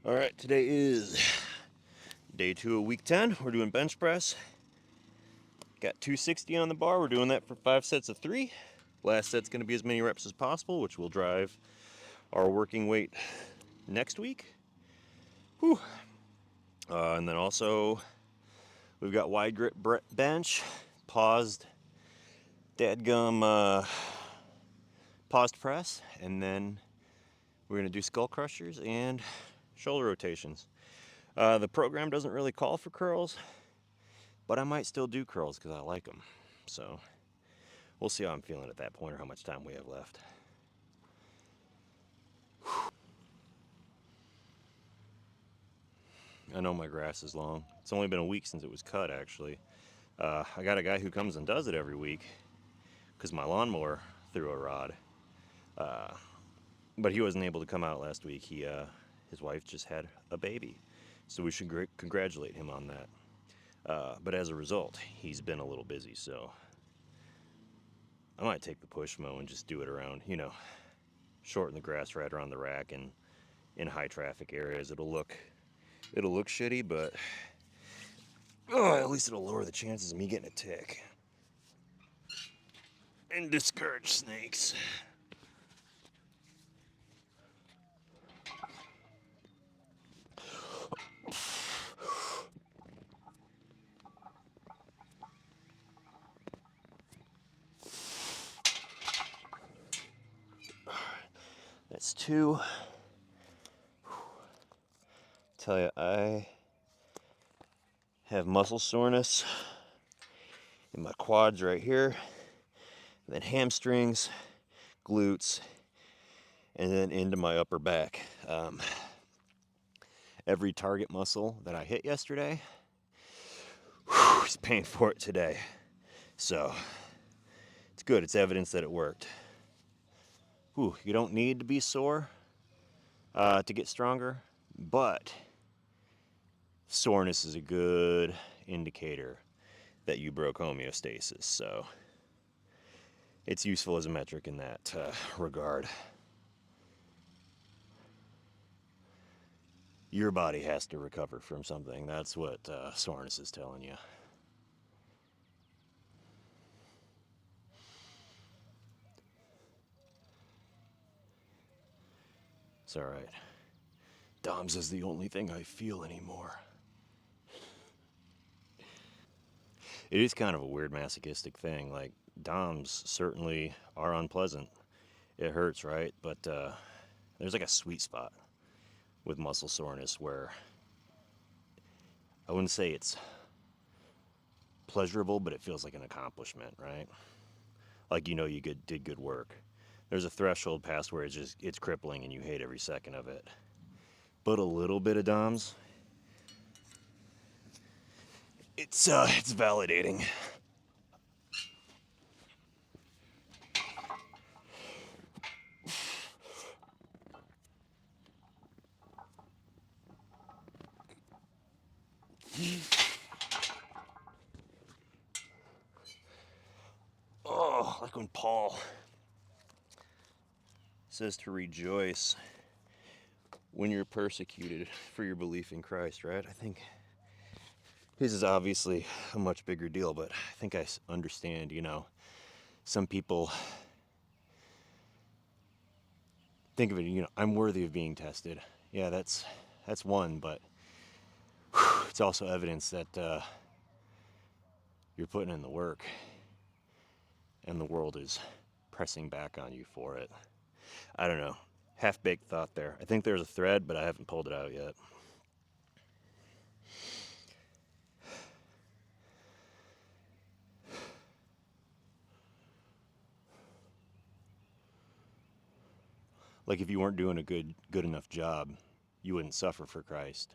All right, today is day 2 of week 10. We're doing bench press. Got 260 on the bar. We're doing that for 5 sets of 3. Last set's going to be as many reps as possible, which will drive our working weight next week. Whew. And then also, we've got wide grip bench, paused paused press, and then we're going to do skull crushers and shoulder rotations. The program doesn't really call for curls, but I might still do curls because I like them. So we'll see how I'm feeling at that point or how much time we have left. I know my grass is long. It's only been a week since it was cut, actually. I got a guy who comes and does it every week because my lawnmower threw a rod. But he wasn't able to come out last week. His wife just had a baby. So we should congratulate him on that. But as a result, he's been a little busy, so I might take the push mow and just do it around, shorten the grass right around the rack and in high traffic areas. It'll look shitty, but at least it'll lower the chances of me getting a tick and discourage snakes. That's 2. Tell you, I have muscle soreness in my quads right here, and then hamstrings, glutes, and then into my upper back. Every target muscle that I hit yesterday is paying for it today. So it's good. It's evidence that it worked. You don't need to be sore to get stronger, but soreness is a good indicator that you broke homeostasis. So it's useful as a metric in that regard. Your body has to recover from something. That's what soreness is telling you. It's all right. DOMS is the only thing I feel anymore. It is kind of a weird masochistic thing. Like, DOMS certainly are unpleasant. It hurts, right? But there's like a sweet spot with muscle soreness where I wouldn't say it's pleasurable, but it feels like an accomplishment, right? Like, you did good work. There's a threshold past where it's crippling and you hate every second of it. But a little bit of DOMS, it's validating. Oh, like when Paul says to rejoice when you're persecuted for your belief in Christ, right? I think his is obviously a much bigger deal, but I think I understand, some people think of it, I'm worthy of being tested. Yeah, that's one, but it's also evidence that you're putting in the work and the world is pressing back on you for it. I don't know. Half-baked thought there. I think there's a thread, but I haven't pulled it out yet. Like, if you weren't doing a good enough job, you wouldn't suffer for Christ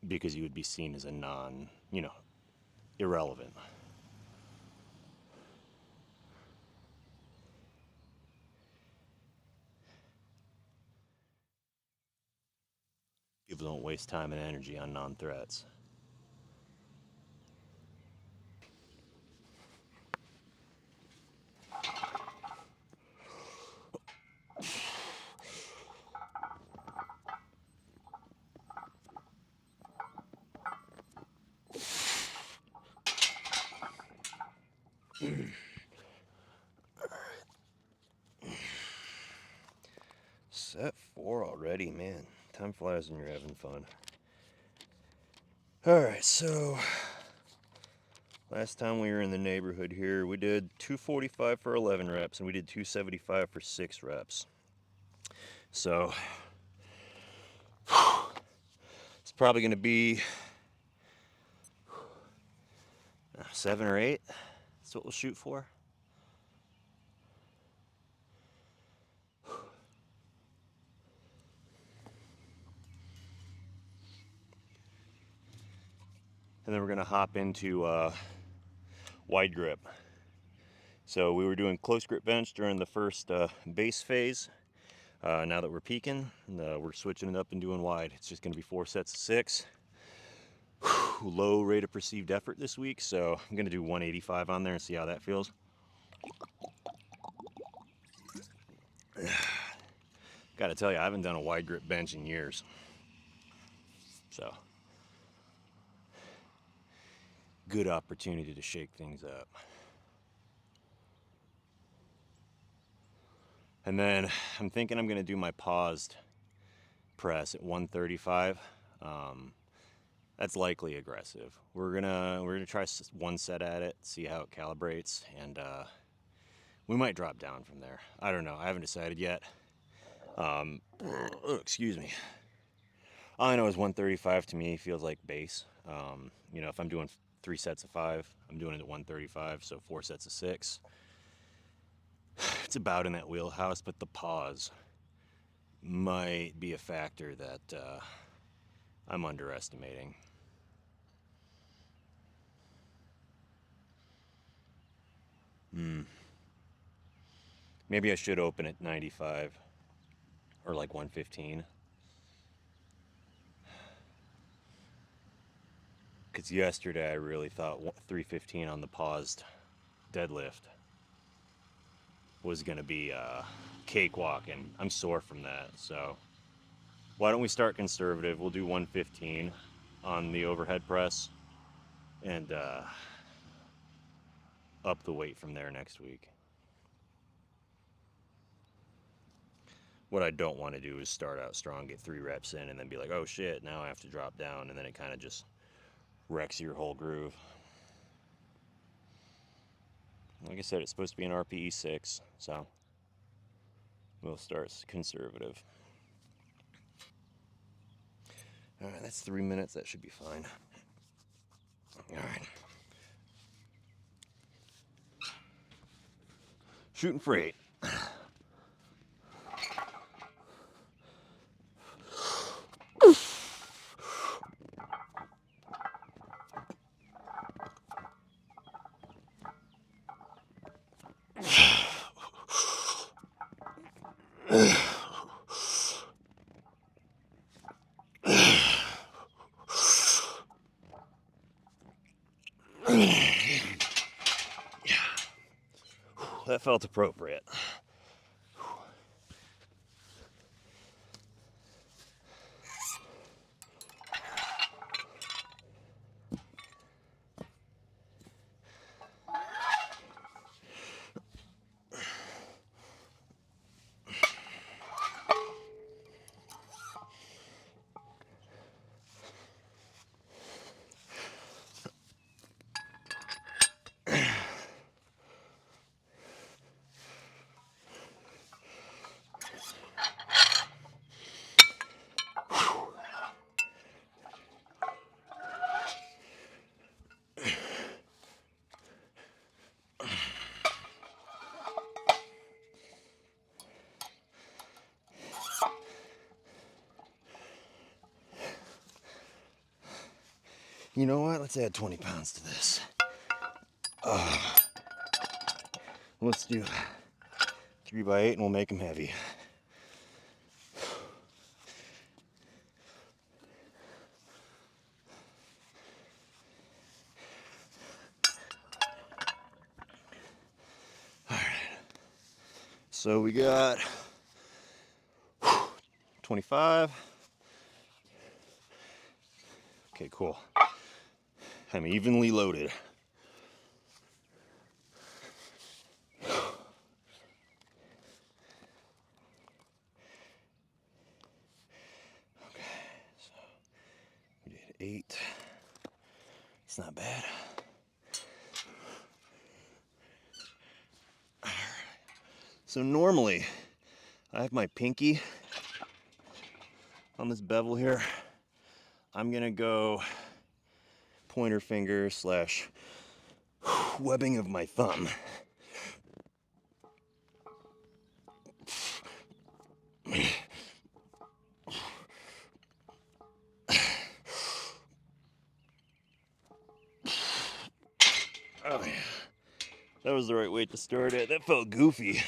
because you would be seen as a irrelevant. People don't waste time and energy on non-threats. Set 4 already, man. Time flies when you're having fun. Alright, so last time we were in the neighborhood here, we did 245 for 11 reps, and we did 275 for 6 reps. So it's probably going to be 7 or 8. That's what we'll shoot for. And then we're going to hop into wide grip. So we were doing close grip bench during the first base phase. Now that we're peaking, we're switching it up and doing wide. It's just going to be 4 sets of 6. Low rate of perceived effort this week, so I'm going to do 185 on there and see how that feels. Gotta tell you, I haven't done a wide grip bench in years. So, good opportunity to shake things up. And then I'm thinking I'm gonna do my paused press at 135. That's likely aggressive. We're gonna try 1 set at it, see how it calibrates, and we might drop down from there. I don't know. I haven't decided yet. Excuse me. All I know is 135 to me feels like base. You know, if I'm doing 3 sets of 5, I'm doing it at 135, so 4 sets of 6. It's about in that wheelhouse, but the pause might be a factor that I'm underestimating. Maybe I should open at 95 or like 115. Because yesterday I really thought 315 on the paused deadlift was going to be a cakewalk, and I'm sore from that. So why don't we start conservative? We'll do 115 on the overhead press and up the weight from there next week. What I don't want to do is start out strong, get 3 reps in, and then be like, oh shit, now I have to drop down, and then it kind of just wrecks your whole groove. Like I said, it's supposed to be an RPE 6, so we'll start conservative. Alright, that's 3 minutes, that should be fine. Alright. Shooting for 8. That felt appropriate. You know what? Let's add 20 pounds to this. Let's do 3 by 8 and we'll make them heavy. Alright. So we got 25. Okay, cool. I'm evenly loaded. 8. It's not bad. So normally, I have my pinky on this bevel here. I'm gonna go pointer finger slash webbing of my thumb. Oh yeah, that was the right way to start it. That felt goofy.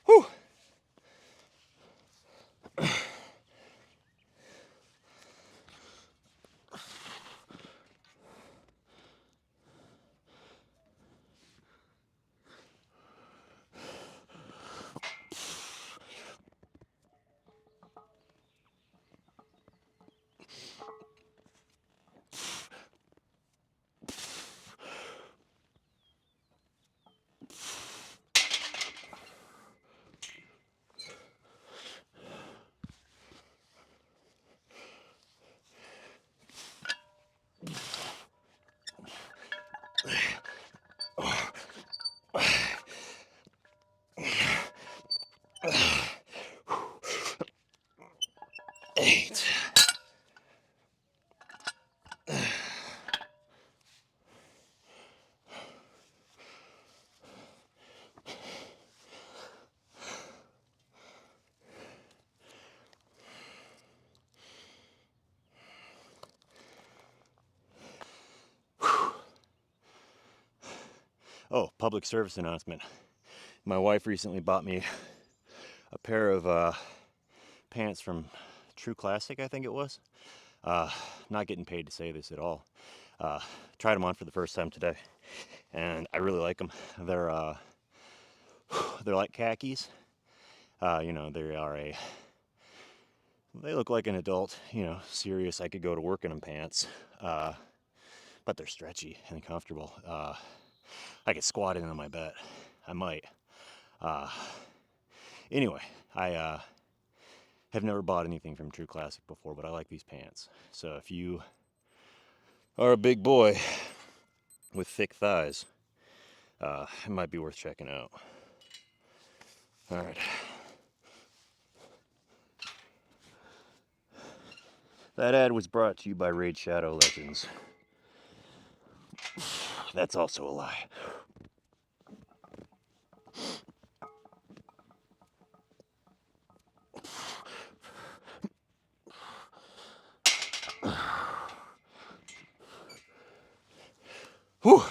Whew. Eight. Oh, public service announcement. My wife recently bought me a pair of pants from True Classic, I think it was. Not getting paid to say this at all. Tried them on for the first time today, and I really like them. They're like khakis. You know, they look like an adult, you know, serious, I could go to work in them pants. But they're stretchy and comfortable. I could squat in them, I bet. I might. Anyway, I have never bought anything from True Classic before, but I like these pants. So if you are a big boy with thick thighs, it might be worth checking out. All right. That ad was brought to you by Raid Shadow Legends. That's also a lie. Whew.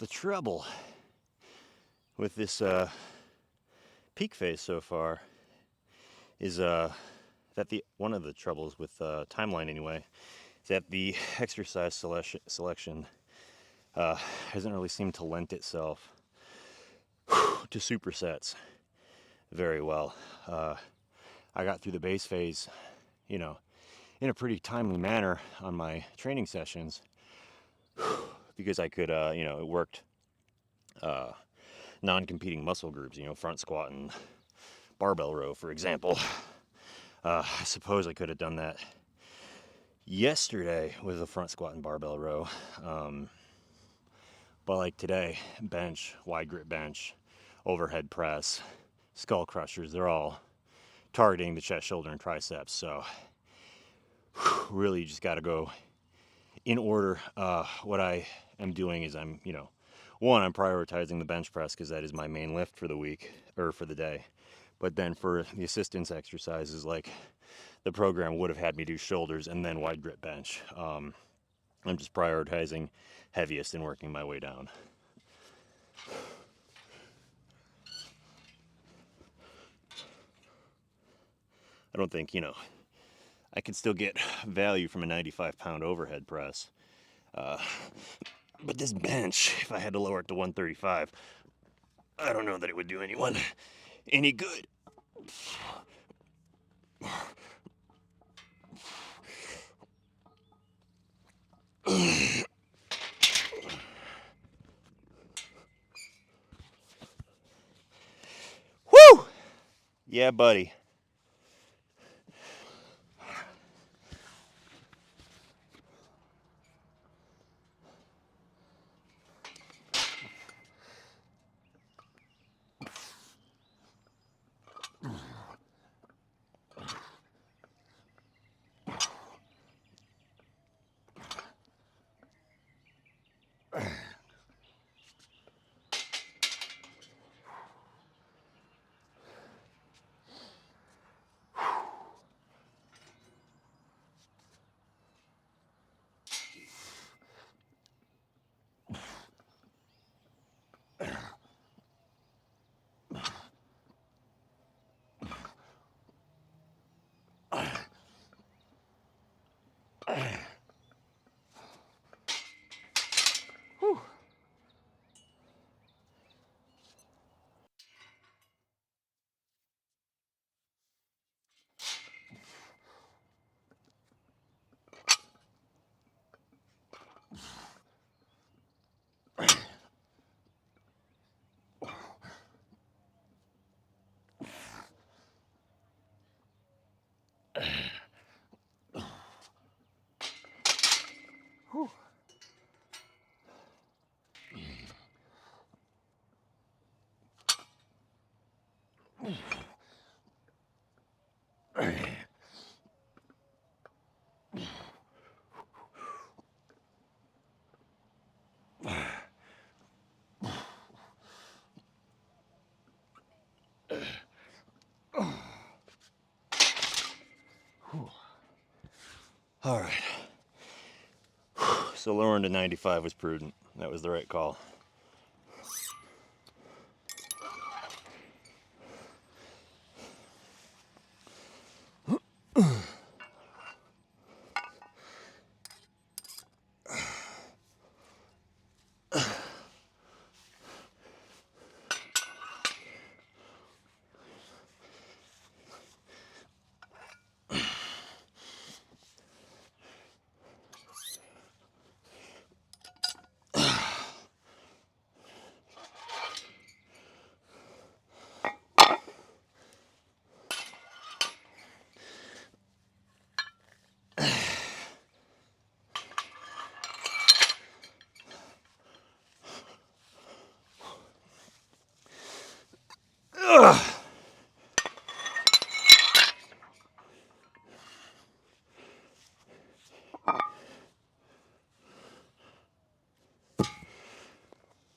The trouble with this peak phase so far is that one of the troubles with timeline anyway is that the exercise selection hasn't really seemed to lend itself to supersets very well. I got through the base phase, you know, in a pretty timely manner on my training sessions because I could, you know, it worked non-competing muscle groups, you know, front squat and barbell row, for example. I suppose I could have done that yesterday with a front squat and barbell row. But like today, bench, wide grip bench, overhead press, skull crushers, they're all targeting the chest, shoulder, and triceps. So really just got to go in order. What I am doing is I'm prioritizing the bench press because that is my main lift for the week or for the day. But then for the assistance exercises, like the program would have had me do shoulders and then wide grip bench. I'm just prioritizing heaviest and working my way down. I don't think, I could still get value from a 95-pound overhead press. But this bench, if I had to lower it to 135, I don't know that it would do anyone any good. Woo! Yeah, buddy. Whew. Whew. All right. So lowering to 95 was prudent. That was the right call.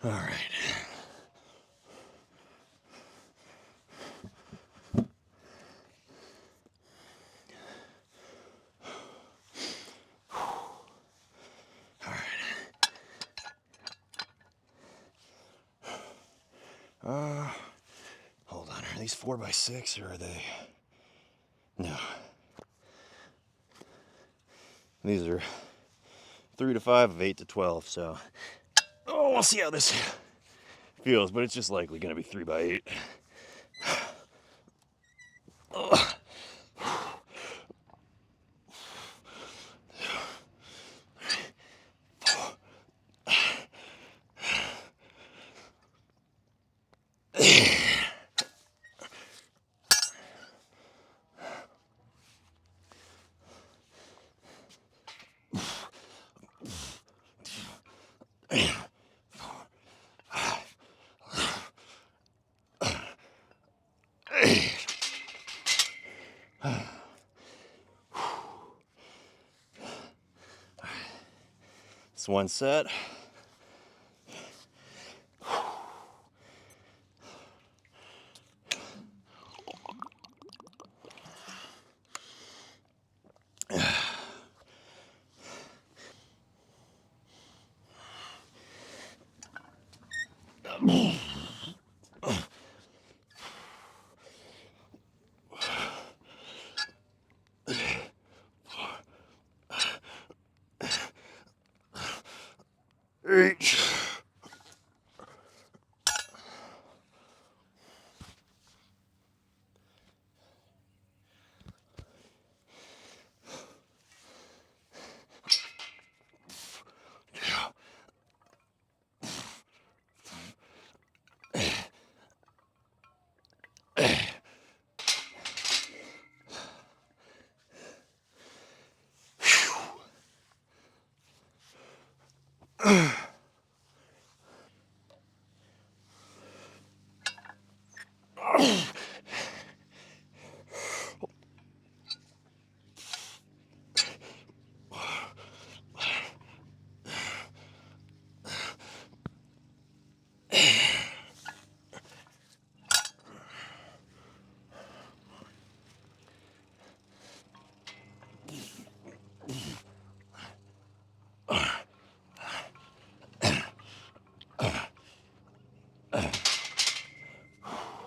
All right. All right. Hold on. Are these 4x6 or are they? No. These are 3 to 5 of 8 to 12. So, we'll see how this feels, but it's just likely going to be 3x8. It's one set.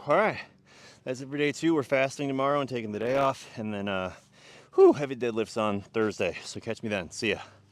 All right. That's it for day 2. We're fasting tomorrow and taking the day off. And then, heavy deadlifts on Thursday. So catch me then. See ya.